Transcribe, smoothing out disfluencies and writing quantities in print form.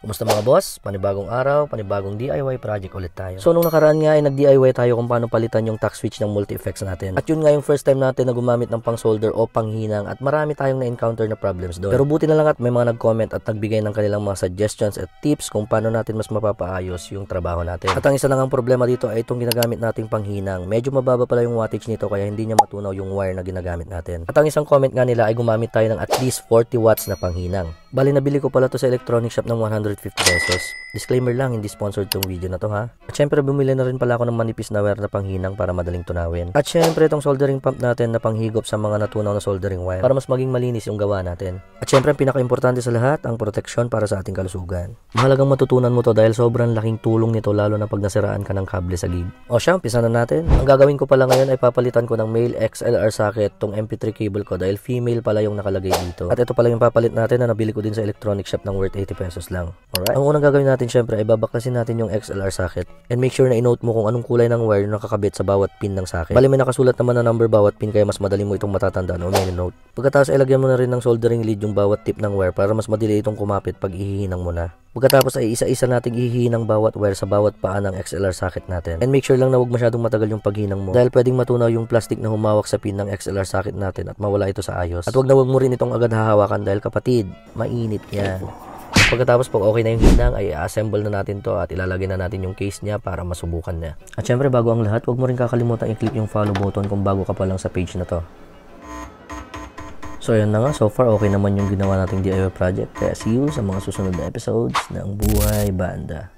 Kumusta mga boss? Panibagong araw, panibagong DIY project ulit tayo. So nung nakaraan nga ay nag-DIY tayo kung paano palitan yung tack switch ng multi-effects natin. At yun nga yung first time natin na gumamit ng pang solder o panghinang at marami tayong na-encounter na problems doon. Pero buti na lang at may mga nag-comment at nagbigay ng kanilang mga suggestions at tips kung paano natin mas mapapaayos yung trabaho natin. At ang isa lang ang problema dito ay itong ginagamit nating panghinang. Medyo mababa pala yung wattage nito kaya hindi niya matunaw yung wire na ginagamit natin. At ang isang comment nga nila ay gumamit tayo ng at least 40 watts na panghinang. Bali nabili ko pala to sa electronic shop ng 150 pesos. Disclaimer lang, hindi sponsored tong video na to ha. At syempre bumili na rin pala ako ng manipis na wire na panghinang para madaling tunawin. At syempre itong soldering pump natin na panghigop sa mga natunaw na soldering wire para mas maging malinis yung gawa natin. At syempre ang pinaka-importante sa lahat, ang proteksyon para sa ating kalusugan. Mahalagang matutunan mo to dahil sobrang laking tulong nito lalo na pag nasiraan ka ng kable sa gig. O siya, umpisa na natin. Ang gagawin ko pala ngayon ay papalitan ko ng male XLR socket tong MP3 cable ko dahil female pala yung nakalagay dito. At ito pala yung papalit natin na nabili ko din sa electronic shop ng worth 80 pesos lang. Alright? Ang unang gagawin natin syempre ay babaklasin natin yung XLR socket. And make sure na i-note mo kung anong kulay ng wire na nakakabit sa bawat pin ng socket. Bali may nakasulat naman na number bawat pin kaya mas madali mo itong matatandaan o may note. Pagkatapos ay lagyan mo na rin ng soldering lead yung bawat tip ng wire para mas madali itong kumapit pag ihihinang mo na. Pagkatapos ay isa-isa nating ihihinang bawat wire sa bawat paa ng XLR socket natin. And make sure lang na huwag masyadong matagal yung paghinang mo dahil pwedeng matunaw yung plastic na humawak sa pin ng XLR socket natin at mawala ito sa ayos. At huwag mo rin itong agad hahawakan dahil kapatid, mainit yan. Pagkatapos pag okay na yung hinang ay assemble na natin to at ilalagay na natin yung case niya para masubukan niya. At syempre bago ang lahat, huwag mo rin kakalimutan i-click yung follow button kung bago ka pa lang sa page na to. So yun na nga, so far okay naman yung ginawa nating DIY project. Kaya see you sa mga susunod na episodes ng Buhay Banda.